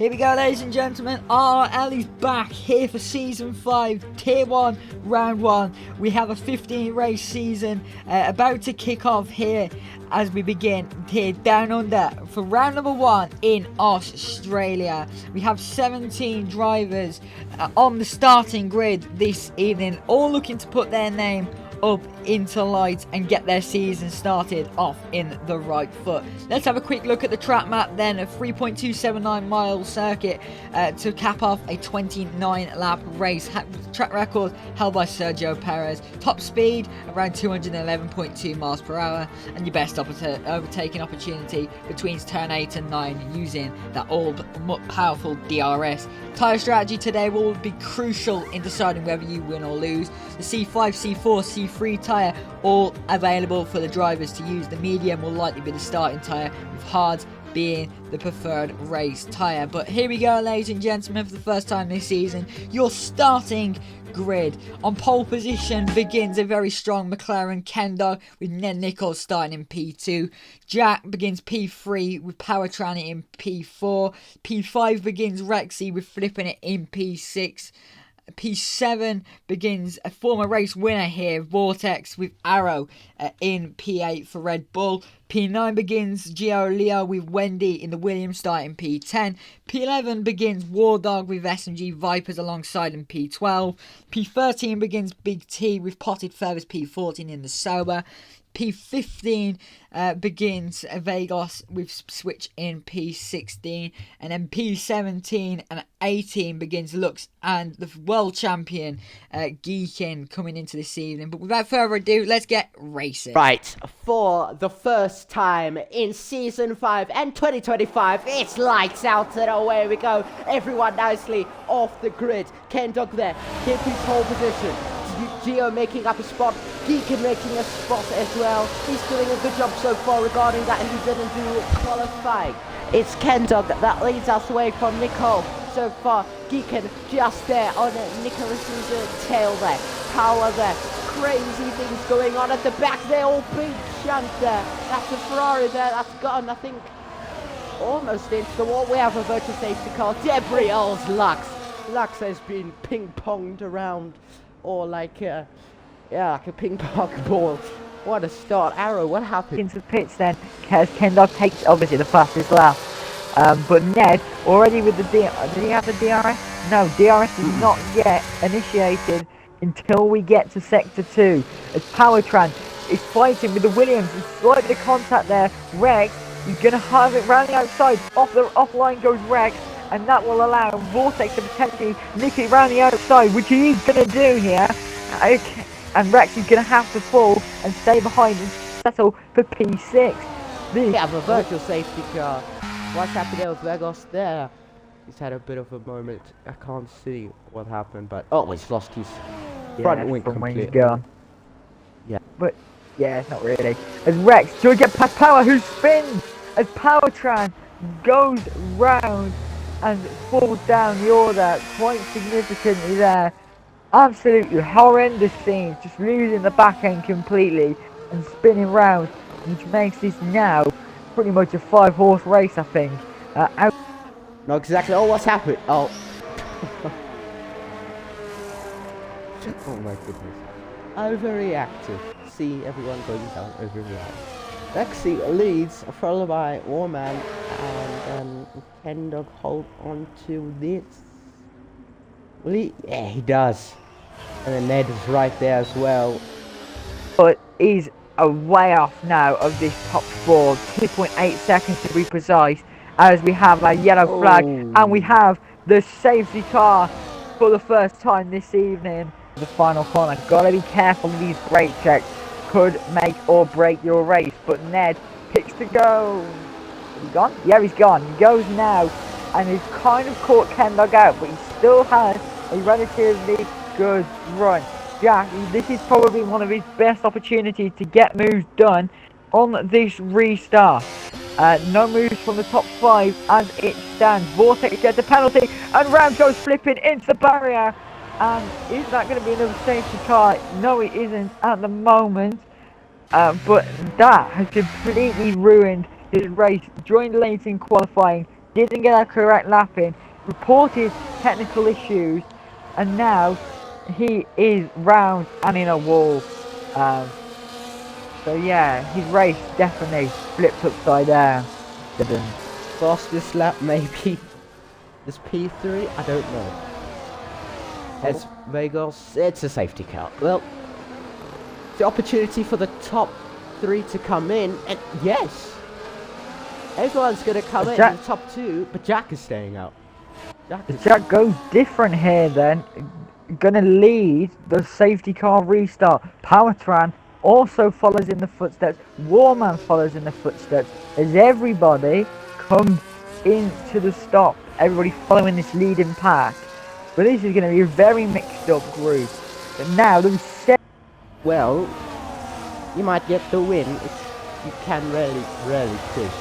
Here we go, ladies and gentlemen. RRL is back here for Season 5, Tier 1, Round 1. We have a 15 race season about to kick off here as we begin here down under for round number 1 in Australia. We have 17 drivers on the starting grid this evening, all looking to put their name up into lights and get their season started off in the right foot. Let's have a quick look at the track map then. A 3.279 mile circuit to cap off a 29 lap race. Track record held by Sergio Perez. Top speed around 211.2 miles per hour, and your best overtaking opportunity between turn 8 and 9 using that all powerful DRS. Tyre strategy today will be crucial in deciding whether you win or lose. The C5, C4, C3 tyre all available for the drivers to use. The medium will likely be the starting tyre, with hards being the preferred race tyre. But here we go, ladies and gentlemen, for the first time this season, your starting grid. On pole position begins a very strong McLaren Kendall with Ned Nichols starting in P2. Jack begins P3 with Powertran in P4. P5 begins Rexy with flipping it in P6. P7 begins a former race winner here, Vortex, with Arrow in P8 for Red Bull. P9 begins Gio Leo with Wendy in the Williams starting P10. P11 begins War Dog with SMG Vipers alongside in P12. P13 begins Big T with Potted Feathers P14 in the Sauber. P15 begins Vegas with Switch in P16, and then P17 and 18 begins Lux and the world champion Geekin coming into this evening. But without further ado, let's get racing. Right, for the first time in Season 5 and 2025, it's lights out and away we go. Everyone nicely off the grid. Ken Dog there, keeping pole position. Gio making up a spot, Geekin making a spot as well. He's doing a good job so far regarding that, and he didn't do qualifying. It's Ken Dog that leads us away from Nicole so far. Geekin just there on Nicholas's tail there. Power there. Crazy things going on at the back there. All big shunt there. That's a Ferrari there. That's gone, I think, almost into the wall. We have a virtual safety car. Debris, Lux. Lux has been ping-ponged around. Or like a ping pong ball. What a start. Arrow, what happened? Into the pits then, as Ken Dog takes obviously the fastest lap. But Ned, already with the did he have the DRS? No, DRS is not yet initiated until we get to Sector 2. As Powertran is fighting with the Williams. There's slightly contact there. Rex, he's going to have it round the outside. Offline goes Rex. And that will allow Vortex to potentially nick it around the outside, which he's going to do here. Okay. And Rex is going to have to fall and stay behind and settle for P6. We have a virtual safety car. What's happening with Vegas there? He's had a bit of a moment. I can't see what happened, but he's lost his front wing completely. Gone. Yeah, but yeah, it's not really. As Rex, do we get past Power, who spins as Powertran goes round and falls down the order quite significantly there. Absolutely horrendous scene, just losing the back end completely and spinning round, which makes this now pretty much a 5-horse race, I think. Not exactly. Oh, what's happened? Oh. Oh my goodness. Overreactive. See everyone going down overreact. Lexi leads, followed by Warman, and Ken Dog hold on to this. Yeah, he does. And then Ned is right there as well. But he's a way off now of this top 4, 2.8 seconds to be precise, as we have a yellow flag, and we have the safety car for the first time this evening. The final corner, gotta be careful of these brake checks. Could make or break your race, but Ned picks to go. Is he gone? Yeah, he's gone. He goes now, and he's kind of caught Ken Dog out, but he still has a relatively good run. Jack, this is probably one of his best opportunities to get moves done on this restart. No moves from the top 5 as it stands. Vortex gets a penalty, and Ram goes flipping into the barrier. And is that going to be another safety car? No, it isn't at the moment. But that has completely ruined his race. Joined late in qualifying, didn't get a correct lap in, reported technical issues, and now he is round and in a wall. So yeah, his race definitely flipped upside down. Fastest lap maybe. This P3, I don't know. As Vegas, it's a safety car. Well, the opportunity for the top 3 to come in, and yes, everyone's going to come in the top 2, but Jack is staying out. Jack goes different here then, gonna lead the safety car restart. Powertran also follows in the footsteps, Warman follows in the footsteps, as everybody comes into the stop, everybody following this leading pack. But this is going to be a very mixed up group. But now there's 7. Well, you might get the win if you can really push.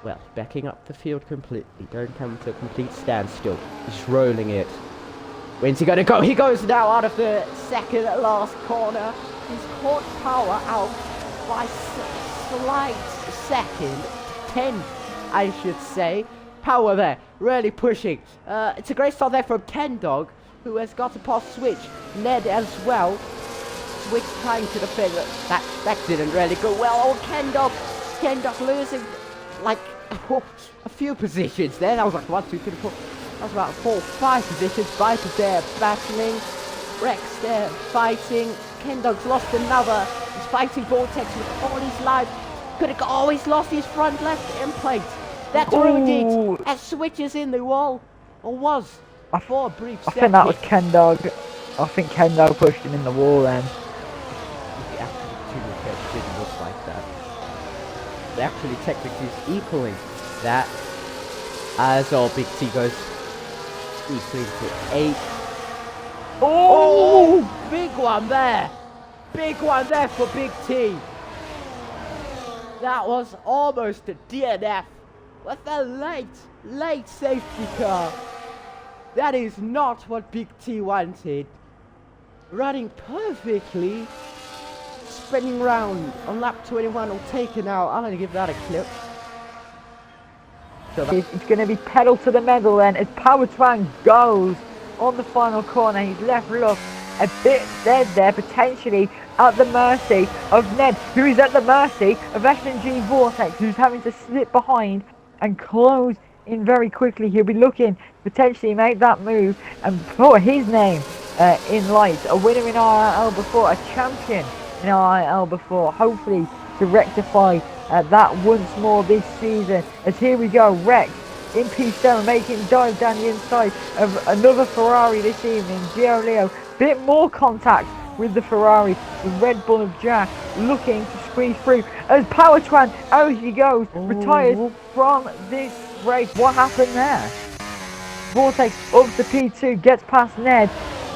Well, backing up the field completely, don't come to a complete standstill, just rolling it. When's he gonna go? He goes now out of the second last corner. He's caught Power out by slight second, 10 I should say. Power there, really pushing. It's a great start there from Kendog, who has got to pass Switch. Ned as well. Switch trying to defend. That didn't really go well. Oh, Kendog losing like a few positions there. That was like 1, 2, 3, 4. That was about 4, 5 positions. Viper's there battling. Rex there fighting. Kendog's lost another. He's fighting Vortex with all his life. Could have always lost his front left end plate. That's what he did. As Switches in the wall. Or was. For a brief second. I think that was Kendog. I think Kendog pushed him in the wall then. The actual two wickets didn't look like that. They actually technically is equaling that. As all Big T goes 3 to 8. Oh! Big one there. Big one there for Big T. That was almost a DNF with a late safety car. That is not what Big T wanted. Running perfectly, spinning round on lap 21 or taken out. I'm going to give that a clip. So it's going to be pedal to the metal then as Powertran goes on the final corner. He's left look a bit dead there, potentially at the mercy of Ned, who is at the mercy of S&G Vortex, who's having to slip behind and close in very quickly. He'll be looking to potentially make that move and put his name in lights. A winner in RRL before, a champion in RRL before, hopefully to rectify that once more this season. As here we go, Rex in P7 making dive down the inside of another Ferrari this evening. Gio Leo, bit more contact with the Ferrari. The Red Bull of Jack looking to squeeze through as Powertran, out he goes, retired from this race. What happened there? Vortex up to P2, gets past Ned.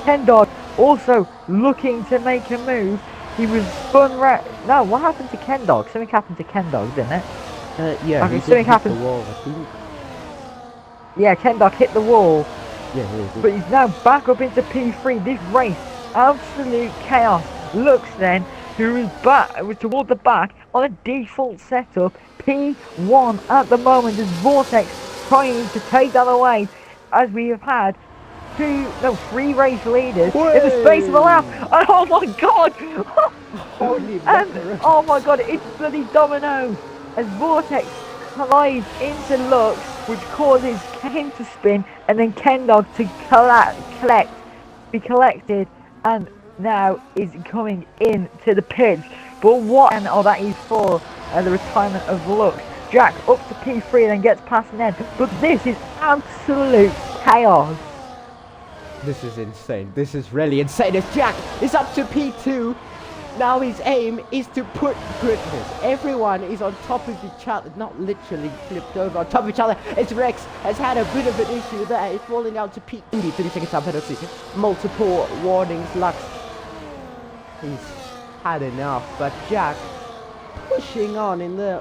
Kendog also looking to make a move. He was spun right. No, what happened to Kendog? Something happened to Kendog, didn't it? Yeah, I mean, something happened. The wall, I think. Yeah, Kendog hit the wall. Yeah, but he's now back up into P3. This race, absolute chaos. Looks then, who is back toward the back on a default setup. P1 at the moment as Vortex trying to take that away, as we have had 3 race leaders in the space of a lap. And oh my god! And oh my god, it's bloody dominoes as Vortex collides into Lux, which causes him to spin and then Kendog to be collected, and now is coming into the pits. But what? And oh, that is for the retirement of Lux. Jack up to P3 then gets past Ned, but this is absolute chaos. This is insane. This is really insane. As Jack is up to P2. Now his aim is to put goodness. Everyone is on top of each other. Not literally flipped over on top of each other. As Rex has had a bit of an issue there. He's falling down to P. 30 seconds time penalty. Multiple warnings. Lux. He's had enough. But Jack pushing on in the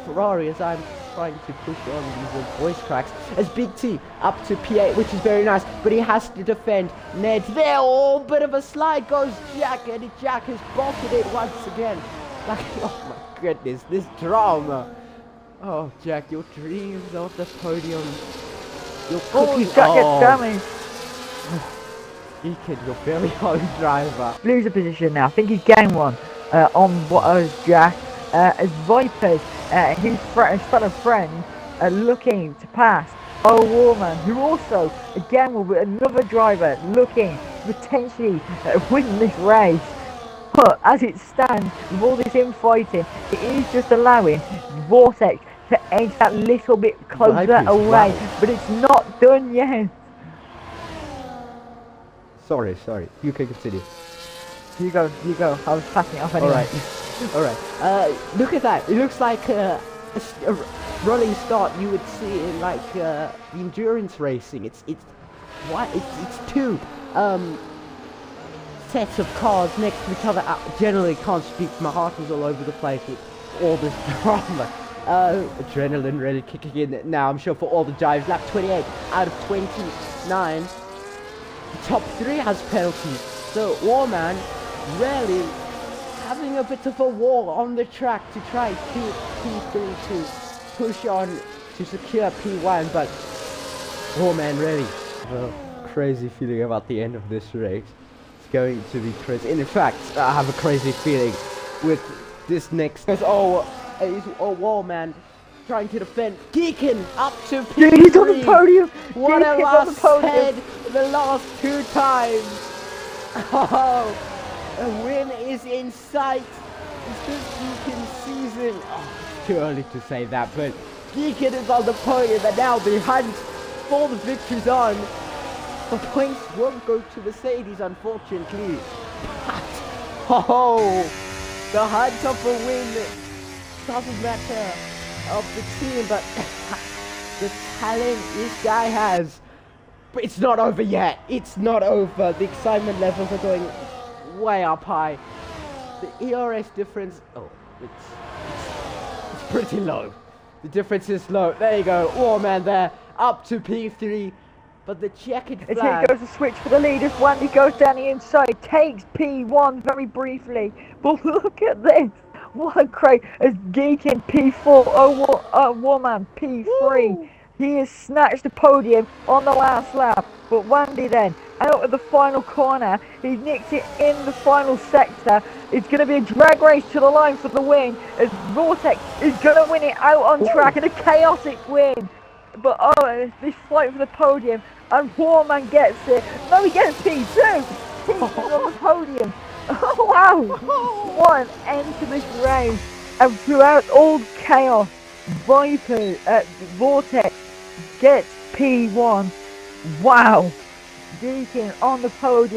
Ferrari as I'm trying to push on these voice cracks as Big T up to P8, which is very nice, but he has to defend Ned there. Oh, bit of a slide goes Jack, and Jack has bolted it once again. Like, oh my goodness, this drama. Oh, Jack, your dreams of the podium. Your Oh, cooking. Jack gets damaged. Deacon, your very home driver. Loser position now. I think he's gained one on what was Jack. As Vipers, his fellow friend, looking to pass. Oh, Warman, who also, again, will be another driver looking to potentially win this race. But as it stands, with all this infighting, it is just allowing Vortex to edge that little bit closer Vipers, away. wow. But it's not done yet. Sorry. You can continue. You go. I was passing it off anyway. Alright. Look at that. It looks like a running start you would see in like the endurance racing. It's two sets of cars next to each other. I generally can't speak. My heart is all over the place with all this drama. Adrenaline really kicking in now, I'm sure, for all the drives. Lap 28 out of 29. The top 3 has penalties. So Warman really having a bit of a war on the track to try to P3 to push on to secure P1, but Warman really have a crazy feeling about the end of this race. It's going to be crazy. And in fact, I have a crazy feeling with this next. Warman trying to defend. Deacon up to P3. Dude, he's on the podium. What have Deacon's on the I podium. said the last 2 times? Oh, a win is in sight. It's this Deacon season. Oh, it's too early to say that, but Deacon is on the podium, and now the hunt for the victory's on. The points won't go to Mercedes, unfortunately. But, oh, the hunt of a win doesn't matter of the team, but the talent this guy has. But it's not over yet. It's not over. The excitement levels are going way up high. The ERS difference, it's pretty low. The difference is low. There you go. Warman there, up to P3. But the checkered flag. Here goes the switch for the lead as Wandy goes down the inside, takes P1 very briefly. But look at this. What a crate as Deacon P4, Warman P3. Woo! He has snatched the podium on the last lap. But Wandy then, out of the final corner, he nicks it in the final sector. It's going to be a drag race to the line for the win, as Vortex is going to win it out on track in a chaotic win. But this fight for the podium, and Warman gets it. No, he gets P2. He's on the podium. Oh, wow! What an end to this race. And throughout all the chaos, Vortex gets P1. Wow! Deacon on the podium.